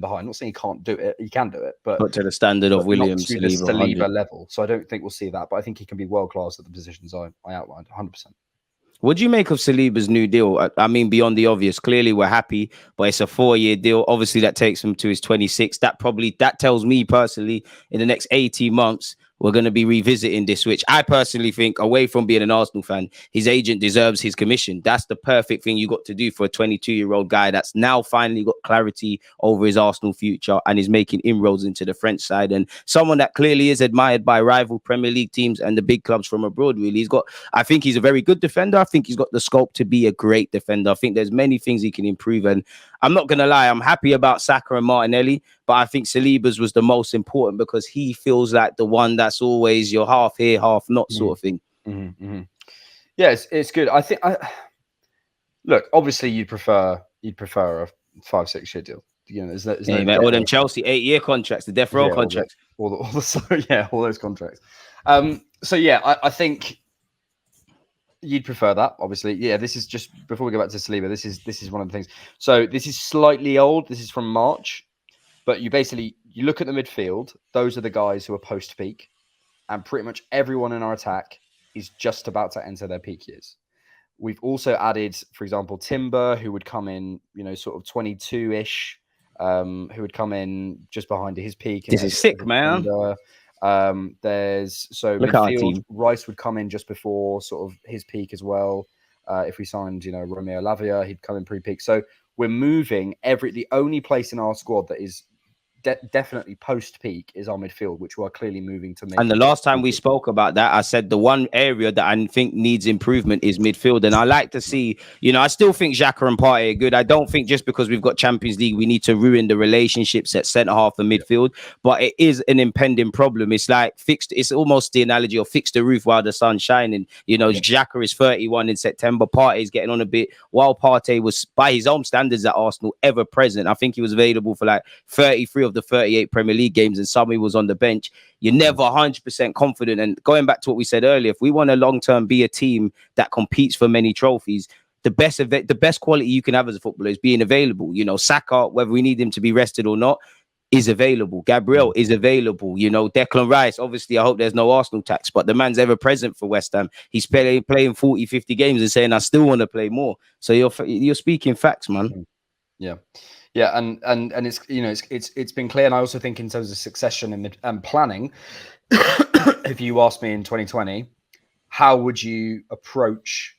behind. I'm not saying he can't do it. He can do it, but not to the standard of William not to Saliba, the Saliba level. So I don't think we'll see that. But I think he can be world class at the positions I outlined, 100%. What do you make of Saliba's new deal? I mean, beyond the obvious, clearly we're happy, but it's a 4-year deal. Obviously, that takes him to his 26. That tells me personally, in the next 18 months, we're going to be revisiting this, which I personally think, away from being an Arsenal fan, his agent deserves his commission. That's the perfect thing you got to do for a 22-year-old guy that's now finally got clarity over his Arsenal future and is making inroads into the French side, and someone that clearly is admired by rival Premier League teams and the big clubs from abroad. Really, I think he's a very good defender. I think he's got the scope to be a great defender. I think there's many things he can improve, and I'm not going to lie, I'm happy about Saka and Martinelli, but I think Saliba's was the most important because he feels like the one that's always your half here, half not sort of thing. Yeah, it's good. I think. Look, obviously, you'd prefer a 5-6 year deal. You know, there's no all them Chelsea 8-year contracts, the death row contracts, all those contracts. So yeah, I think you'd prefer that, obviously. Yeah, this is just before we go back to Saliba. This is one of the things. So this is slightly old. This is from March, but you look at the midfield. Those are the guys who are post peak, and pretty much everyone in our attack is just about to enter their peak years. We've also added, for example, Timber, who would come in, sort of 22-ish, who would come in just behind his peak. This is sick, man. There's midfield, Rice would come in just before sort of his peak as well. If we signed, Romeo Lavia, he'd come in pre-peak. So we're moving the only place in our squad that is definitely post-peak is our midfield, which we're clearly moving to make. And the last time we spoke about that, I said the one area that I think needs improvement is midfield. And I like to see, I still think Xhaka and Partey are good. I don't think just because we've got Champions League, we need to ruin the relationships at centre-half and midfield. But it is an impending problem. It's like it's almost the analogy of fix the roof while the sun's shining. Xhaka is 31 in September. Partey is getting on a bit. While Partey was, by his own standards at Arsenal, ever present. I think he was available for like 33 of the 38 Premier League games, and some he was on the bench. You're never 100% confident. And going back to what we said earlier, if we want to long-term be a team that competes for many trophies, the best quality you can have as a footballer is being available. Saka, whether we need him to be rested or not, is available. Gabriel is available. Declan Rice, obviously, I hope there's no Arsenal tax, but the man's ever present for West Ham. He's playing 40, 50 games and saying, I still want to play more. So you're speaking facts, man. Yeah. Yeah, and it's it's been clear, and I also think in terms of succession and planning, if you asked me in 2020, how would you approach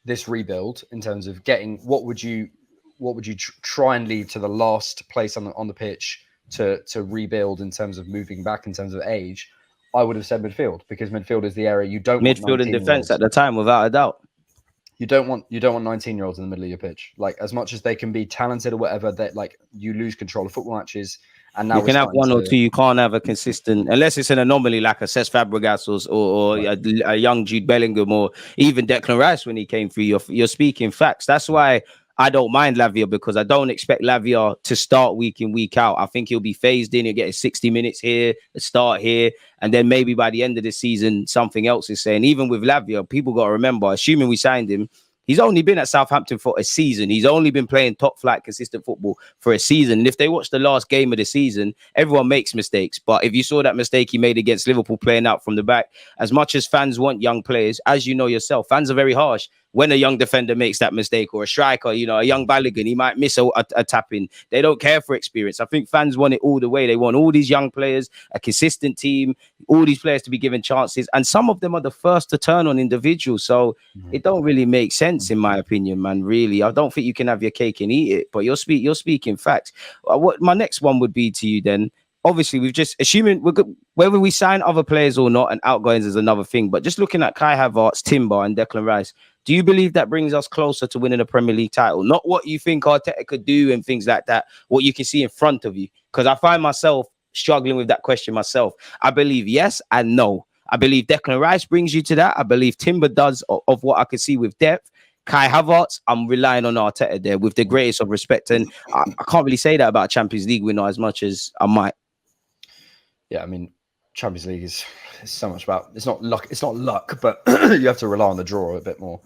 this rebuild in terms of what would you try and leave to the last place on the pitch to rebuild in terms of moving back in terms of age? I would have said midfield, because midfield is the area you don't midfield and defense at the time, without a doubt. You don't want 19-year-olds in the middle of your pitch. Like, as much as they can be talented or whatever, that you lose control of football matches. And now you can have one or two. You can't have a consistent, unless it's an anomaly like a Cesc Fabregas or a young Jude Bellingham or even Declan Rice when he came through. You're speaking facts. That's why I don't mind Lavia, because I don't expect Lavia to start week in, week out. I think he'll be phased in. He'll get his 60 minutes here, a start here, and then maybe by the end of the season, something else is saying. Even with Lavia, people got to remember, assuming we signed him, he's only been at Southampton for a season. He's only been playing top flight, consistent football for a season. And if they watch the last game of the season, everyone makes mistakes. But if you saw that mistake he made against Liverpool playing out from the back, as much as fans want young players, as you know yourself, fans are very harsh. When a young defender makes that mistake, or a striker, a young Balogun, he might miss a tap-in. They don't care for experience. I think fans want it all the way. They want all these young players, a consistent team, all these players to be given chances. And some of them are the first to turn on individuals. So it don't really make sense, in my opinion, man, really. I don't think you can have your cake and eat it. But you're speaking facts. What my next one would be to you then, obviously, we've just assuming whether we sign other players or not, and outgoings is another thing. But just looking at Kai Havertz, Timber, and Declan Rice, do you believe that brings us closer to winning a Premier League title? Not what you think Arteta could do and things like that, what you can see in front of you. Because I find myself struggling with that question myself. I believe yes and no. I believe Declan Rice brings you to that. I believe Timber does, of what I can see with depth. Kai Havertz, I'm relying on Arteta there with the greatest of respect. And I can't really say that about a Champions League winner as much as I might. Yeah, I mean, Champions League is so much about, it's not luck, but you have to rely on the draw a bit more.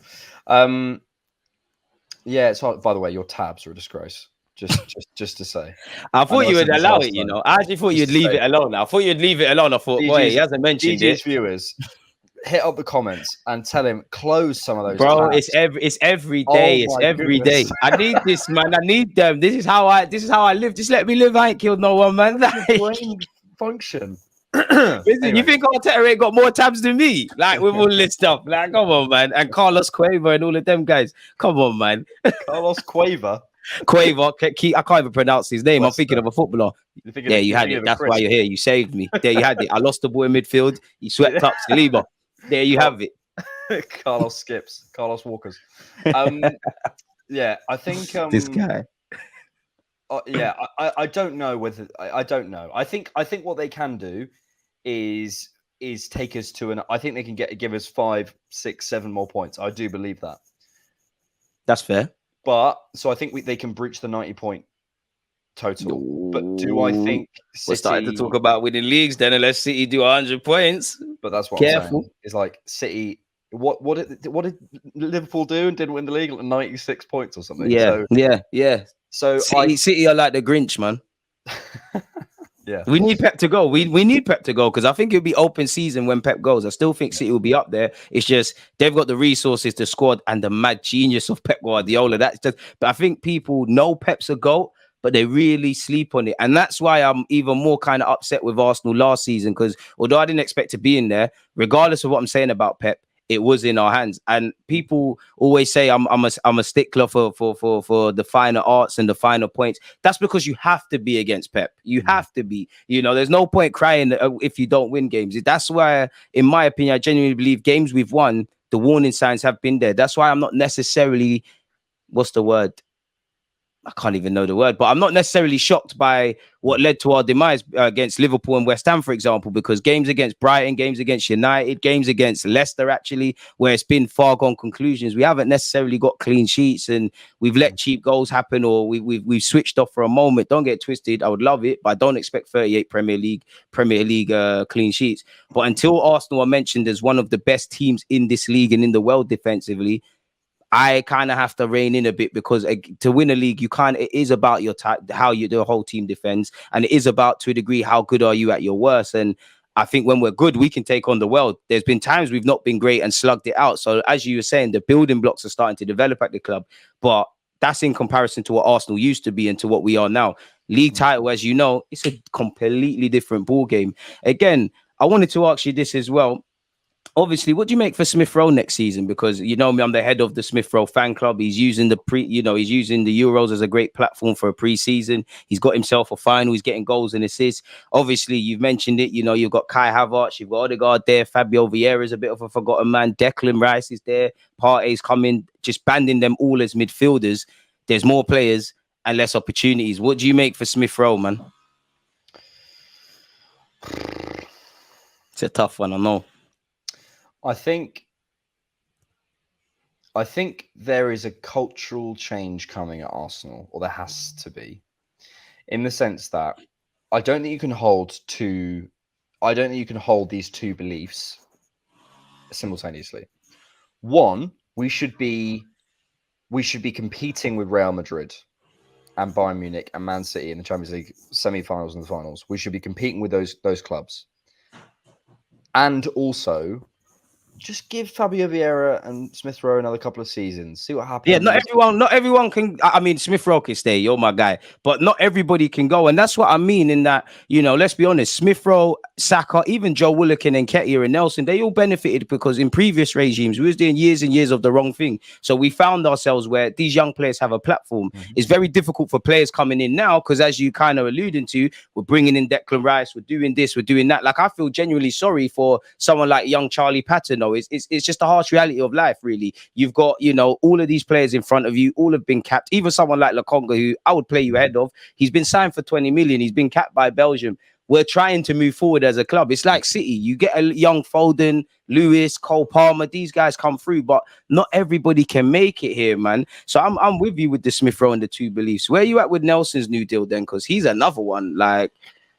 Yeah, it's hard. By the way, your tabs are a disgrace. Just to say. I thought you would allow it, you know. I actually thought you'd leave it alone. I thought you'd leave it alone. I thought, boy, he hasn't mentioned DG's it. viewers, hit up the comments and tell him close some of those. Bro, tabs. it's every day. It's every day. I need this, man. I need them. This is how I live. Just let me live. I ain't killed no one, man. Brain function. Listen, Anyway. You think Arteta ain't got more tabs than me? Like with all this stuff. Like, come on, man. And Carlos Quaver and all of them guys. Come on, man. Carlos Quaver. Quaver. I can't even pronounce his name. I'm thinking of a footballer. Yeah, you had it. That's why you're here. You saved me. There you had it. I lost the ball in midfield. He swept up Saliba. There you have it. Carlos skips. Carlos Walkers. Yeah, I think this guy. Yeah, I don't know whether I don't know. I think what they can do is take us to I think they can give us 5, 6, 7 more points. I do believe that. That's fair. But so I think they can breach the 90-point total. But do I think City... We're starting to talk about winning leagues then, unless City do 100 points. But that's what I'm saying. It's like City. What did Liverpool do and didn't win the league? 96 points or something. Yeah, yeah. So City are like the Grinch, man. Yeah, we need Pep to go. We need Pep to go because I think it'll be open season when Pep goes. I still think City will be up there. It's just they've got the resources, the squad, and the mad genius of Pep Guardiola. That's just. But I think people know Pep's a GOAT, but they really sleep on it, and that's why I'm even more kind of upset with Arsenal last season because although I didn't expect to be in there, regardless of what I'm saying about Pep, it was in our hands. And people always say I'm a stickler for the finer arts and the finer points. That's because you have to be against Pep. You have to be. You know, there's no point crying if you don't win games. That's why, in my opinion, I genuinely believe games we've won, the warning signs have been there. That's why I'm not necessarily, what's the word? I can't even know the word, but I'm not necessarily shocked by what led to our demise against Liverpool and West Ham, for example, because games against Brighton, games against United, games against Leicester, actually, where it's been far gone conclusions, we haven't necessarily got clean sheets and we've let cheap goals happen or we've switched off for a moment. Don't get twisted. I would love it, but I don't expect 38 Premier League clean sheets. But until Arsenal are mentioned as one of the best teams in this league and in the world defensively, I kind of have to rein in a bit because to win a league, it is about your how the whole team defends, and it is about, to a degree, how good are you at your worst. And I think when we're good, we can take on the world. There's been times we've not been great and slugged it out. So as you were saying, the building blocks are starting to develop at the club, but that's in comparison to what Arsenal used to be and to what we are now. League title, as you know, it's a completely different ball game. Again, I wanted to ask you this as well. Obviously, what do you make for Smith Rowe next season? Because you know me, I'm the head of the Smith Rowe fan club. He's using he's using the Euros as a great platform for a pre-season. He's got himself a final. He's getting goals and assists. Obviously, you've mentioned it. You know, you've got Kai Havertz, you've got Odegaard there. Fabio Vieira is a bit of a forgotten man. Declan Rice is there. Partey's coming, just banding them all as midfielders. There's more players and less opportunities. What do you make for Smith Rowe, man? It's a tough one, I know. I think there is a cultural change coming at Arsenal, or there has to be, in the sense that I don't think you can hold these two beliefs simultaneously. One, we should be competing with Real Madrid and Bayern Munich and Man City in the Champions League semi-finals and the finals. We should be competing with those clubs, and also just give Fabio Vieira and Smith Rowe another couple of seasons. See what happens. Yeah, not everyone can. I mean, Smith Rowe can stay. You're my guy, but not everybody can go, and that's what I mean. In that, you know, let's be honest. Smith Rowe, Saka, even Joe Willock and Nketiah and Nelson, they all benefited because in previous regimes we was doing years and years of the wrong thing. So we found ourselves where these young players have a platform. Mm-hmm. It's very difficult for players coming in now because, as you kind of alluding to, we're bringing in Declan Rice, we're doing this, we're doing that. Like, I feel genuinely sorry for someone like young Charlie Patton. Though it's just the harsh reality of life. Really, you've got, you know, all of these players in front of you, all have been capped. Even someone like Lokonga, who I would play you ahead of, he's been signed for 20 million. He's been capped by Belgium. We're trying to move forward as a club. It's like City. You get a young Foden, Lewis, Cole Palmer. These guys come through, but not everybody can make it here, man. So I'm with you with the Smith Rowe and the two beliefs. Where are you at with Nelson's new deal then? Because he's another one. Like,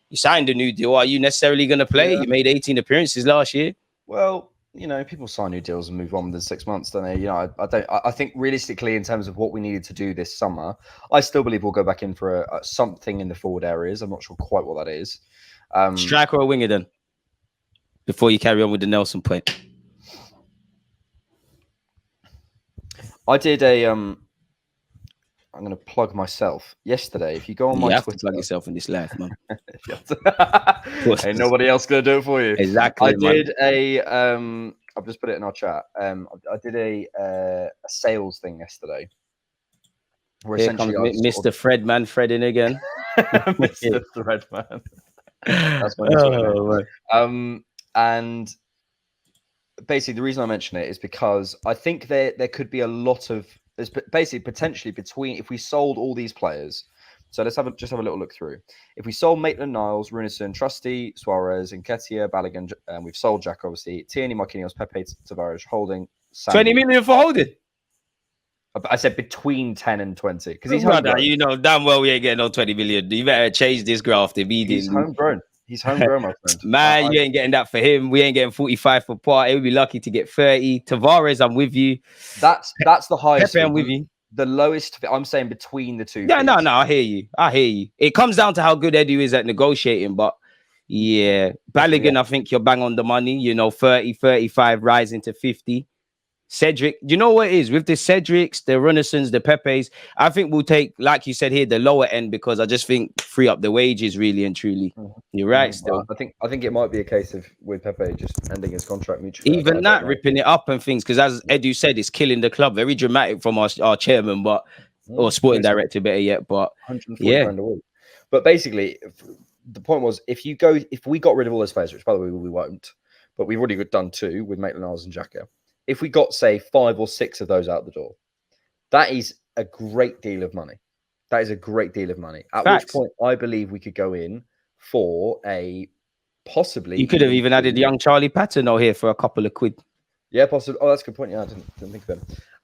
you signed a new deal. Are you necessarily going to play? Yeah. You made 18 appearances last year. Well, you know, people sign new deals and move on within 6 months, don't they? You know, I think realistically, in terms of what we needed to do this summer, I still believe we'll go back in for something in the forward areas. I'm not sure quite what that is. Striker or winger then? Before you carry on with the Nelson point. I did a I'm going to plug myself. Yesterday, if you go on my You have Twitter, to plug yourself in this life, man. Ain't nobody else going to do it for you. Exactly. I did a I've just put it in our chat. I did a sales thing yesterday. Where Here comes Mr. Fredman Fredin again. Mr. Threadman. That's my new name. And basically, the reason I mention it is because I think there could be a lot of there's basically potentially between if we sold all these players. So let's just have a little look through. If we sold Maitland-Niles, Runarsson, Trusty, Suarez, Nketiah, Balogun, and we've sold Jack, obviously, Tierney, Marquinhos, Pepe, Tavares, Holding, Sandy. 20 million for Holding? I said between 10 and 20 because he's brother, homegrown. you know damn well we ain't getting no 20 million. You better change this graph immediately. He's homegrown. He's homegrown, my friend. Man, you ain't getting that for him. We ain't getting 45 for Partey. We'd be lucky to get 30. Tavares, I'm with you. That's the highest. Pepe, I'm with you. The lowest, I'm saying between the two. Yeah, no, I hear you. It comes down to how good Edu is at negotiating, but yeah, Balogun, I think you're bang on the money. You know, 30, 35, rising to 50. Cedric, do you know what it is with the Cedrics, the Runnersons, the Pepes? I think we'll take, like you said here, the lower end because I just think free up the wages really and truly. You're right. Still, I think it might be a case of with Pepe just ending his contract mutually. Even that ripping it up and things because as Edu said, it's killing the club. Very dramatic from our chairman, but or sporting director, better yet. But 140 grand a week. But basically, the point was if we got rid of all those players, which by the way we won't, but we've already done 2 with Maitland-Niles and Xhaka. If we got, say, 5 or 6 of those out the door, that is a great deal of money. That is a great deal of money. At which point, I believe we could go in for a possibly. You could have even added young Charlie Patton here for a couple of quid. Yeah, possibly. Oh, that's a good point. Yeah, I didn't think of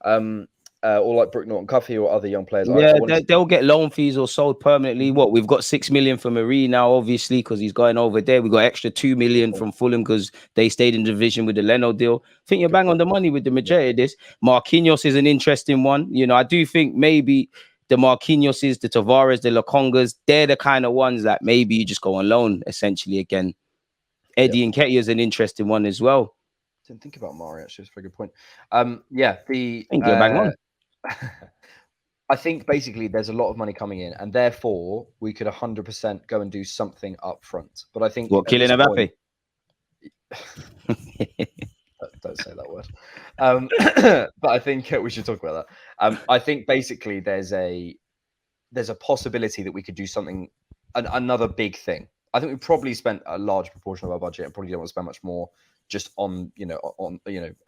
him. Or like Brook Norton-Cuffy or other young players. Yeah, they'll get loan fees or sold permanently. What we've got 6 million for Marie now, obviously, because he's going over there. We got extra 2 million from Fulham because they stayed in the division with the Leno deal. I think you're bang on the money with the majority of this. Marquinhos is an interesting one. You know, I do think maybe the Marquinhoses, the Tavares, the Lokongas, they're the kind of ones that maybe you just go on loan essentially again. Eddie Nketiah is an interesting one as well. Didn't think about Mari actually. It's a very good point. Yeah, I think you're bang on. I think basically there's a lot of money coming in, and therefore we could 100% go and do something up front. But I think killing Mbappe. Don't say that word. But I think we should talk about that. I think basically there's a possibility that we could do something, another big thing. I think we probably spent a large proportion of our budget and probably don't want to spend much more just on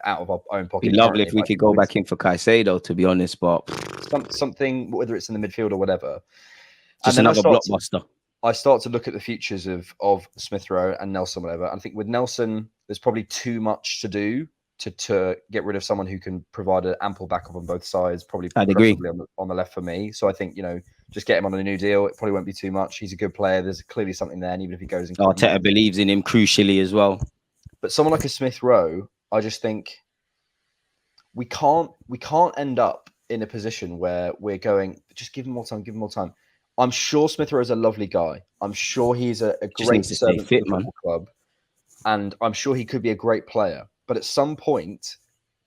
out of our own pocket. It'd be lovely if we could go back in for Caicedo, to be honest, but something, whether it's in the midfield or whatever. Just another blockbuster. I start to look at the futures of Smith Rowe and Nelson, whatever. I think with Nelson, there's probably too much to do to get rid of someone who can provide an ample backup on both sides, probably on the left for me. So I think, just get him on a new deal. It probably won't be too much. He's a good player. There's clearly something there. And even if he goes in... Arteta believes in him crucially as well. But someone like a Smith Rowe, I just think we can't end up in a position where we're going, just give him more time, I'm sure Smith Rowe is a lovely guy. I'm sure he's a great servant for the football club. And I'm sure he could be a great player. But at some point,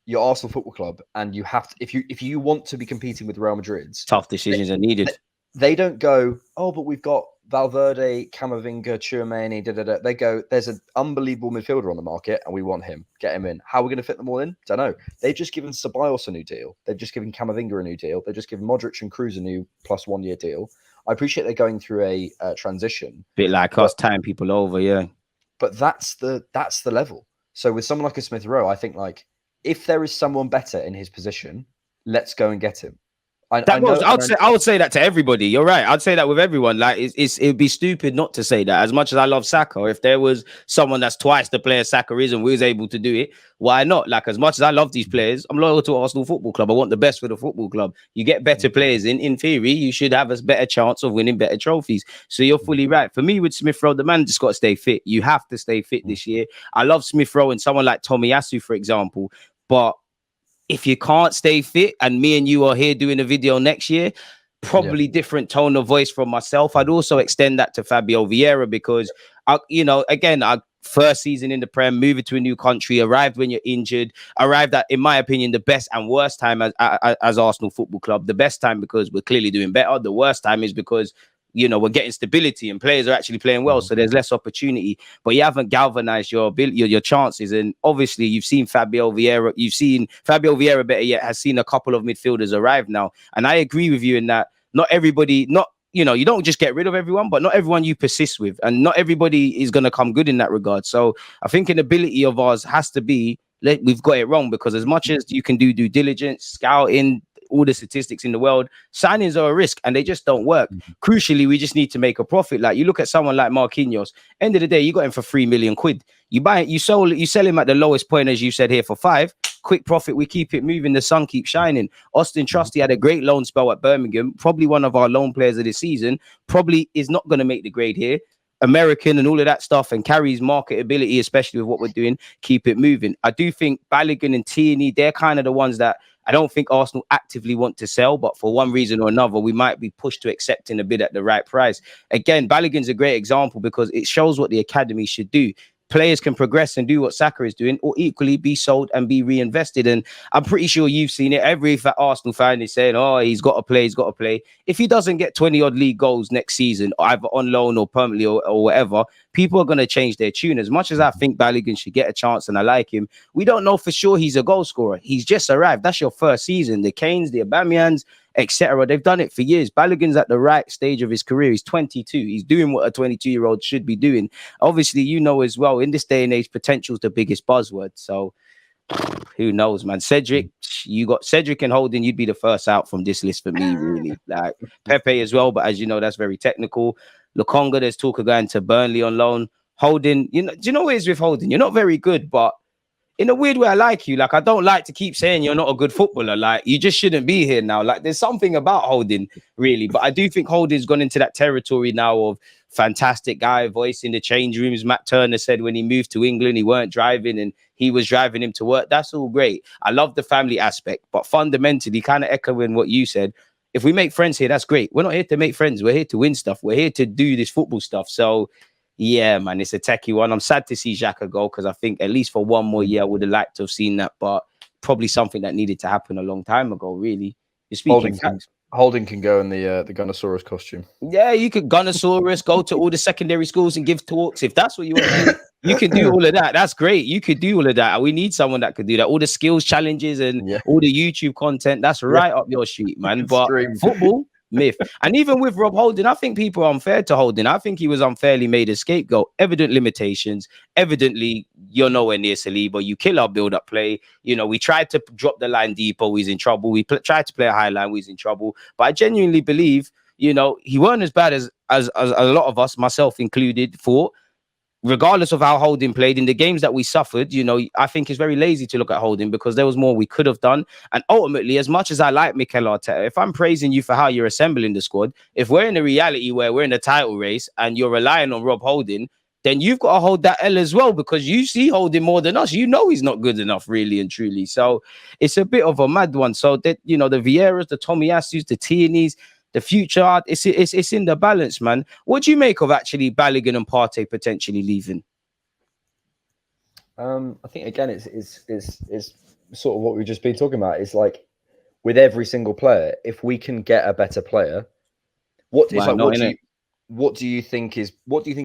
you're Arsenal Football Club, and you have to, if you want to be competing with Real Madrid's, tough decisions are needed. They don't go, oh, but we've got Valverde, Camavinga, Tchouameni, They go, there's an unbelievable midfielder on the market, and we want him. Get him in. How are we going to fit them all in? Don't know. They've just given Ceballos a new deal. They've just given Camavinga a new deal. They've just given Modric and Kroos a new plus 1 year deal. I appreciate they're going through a transition. Bit like us tying people over, yeah. But that's the level. So with someone like a Smith Rowe, I think if there is someone better in his position, let's go and get him. That goes. I would say that to everybody. You're right. I'd say that with everyone. Like it'd be stupid not to say that. As much as I love Saka, if there was someone that's twice the player Saka is and was able to do it, why not? Like as much as I love these players, I'm loyal to Arsenal Football Club. I want the best for the football club. You get better players in theory, you should have a better chance of winning better trophies. So you're fully right. For me, with Smith Rowe, the man just got to stay fit. You have to stay fit this year. I love Smith Rowe and someone like Tomiyasu, for example, but if you can't stay fit, and me and you are here doing a video next year, probably different tone of voice from myself. I'd also extend that to Fabio Vieira because, again, our first season in the Prem, moving to a new country, arrived when you're injured, arrived at, in my opinion, the best and worst time as Arsenal Football Club. The best time because we're clearly doing better. The worst time is because we're getting stability and players are actually playing well, so there's less opportunity. But you haven't galvanized your chances, and obviously you've seen Fabio Vieira. You've seen Fabio Vieira, better yet, has seen a couple of midfielders arrive now, and I agree with you in that. Not everybody, you don't just get rid of everyone, but not everyone you persist with, and not everybody is going to come good in that regard. So I think an ability of ours has to be we've got it wrong, because as much as you can do due diligence, scouting, all the statistics in the world, signings are a risk and they just don't work. Crucially, we just need to make a profit. Like you look at someone like Marquinhos, end of the day, you got him for £3 million. You buy it, you sell him at the lowest point, as you said here, for 5. Quick profit, we keep it moving, the sun keeps shining. Austin Trusty had a great loan spell at Birmingham, probably one of our loan players of this season, probably is not going to make the grade here. American and all of that stuff, and carries marketability, especially with what we're doing. Keep it moving. I do think Balogun and Tierney, they're kind of the ones that I don't think Arsenal actively want to sell, but for one reason or another, we might be pushed to accepting a bid at the right price. Again, Balogun's a great example because it shows what the academy should do. Players can progress and do what Saka is doing, or equally be sold and be reinvested. And I'm pretty sure you've seen it. Every Arsenal fan is saying, oh, he's got to play. If he doesn't get 20-odd league goals next season, either on loan or permanently or whatever, people are going to change their tune. As much as I think Balogun should get a chance and I like him, we don't know for sure he's a goal scorer. He's just arrived. That's your first season. The Kanes, the Aubameyangs, etc. They've done it for years. Balogun's at the right stage of his career. He's 22. He's doing what a 22-year-old should be doing. Obviously, as well, in this day and age, potential is the biggest buzzword. So who knows, man? Cedric, you got Cedric and Holding. You'd be the first out from this list for me, really. Like Pepe as well, but as you know, that's very technical. Lokonga, there's talk of going to Burnley on loan. Holding, do you know what it is with Holding? You're not very good, but in a weird way, I like you. Like, I don't like to keep saying you're not a good footballer. Like, you just shouldn't be here now. Like, there's something about Holding, really. But I do think Holding's gone into that territory now of fantastic guy, voice in the change rooms. Matt Turner said when he moved to England, he weren't driving and he was driving him to work. That's all great. I love the family aspect. But fundamentally, kind of echoing what you said, if we make friends here, that's great. We're not here to make friends. We're here to win stuff. We're here to do this football stuff. So, yeah, man, it's a techie one. I'm sad to see Xhaka go because I think at least for one more year, I would have liked to have seen that, but probably something that needed to happen a long time ago, really. You're speaking Holding can go in the Gunnosaurus costume. Yeah, you could Gunnosaurus, go to all the secondary schools and give talks. If that's what you want to do, you can do all of that. That's great. You could do all of that. We need someone that could do that. All the skills challenges and all the YouTube content, that's right up your street, man. But football... myth. And even with Rob Holding, I think people are unfair to Holding. I think he was unfairly made a scapegoat. Evident limitations. Evidently, you're nowhere near Saliba. You kill our build-up play. We tried to drop the line deeper. He's in trouble. We tried to play a high line. He's in trouble. But I genuinely believe, he weren't as bad as a lot of us, myself included, thought. Regardless of how Holding played in the games that we suffered, I think it's very lazy to look at Holding because there was more we could have done. And ultimately, as much as I like Mikel Arteta, if I'm praising you for how you're assembling the squad, if we're in a reality where we're in a title race and you're relying on Rob Holding, then you've got to hold that L as well because you see Holding more than us. He's not good enough, really and truly. So it's a bit of a mad one. So that the Vieiras, the Tomiyasus, the Tierneys, the future, it's in the balance, man. What do you make of actually Balogun and Partey potentially leaving? I think again, it's sort of what we've just been talking about. It's like with every single player, if we can get a better player, what do you think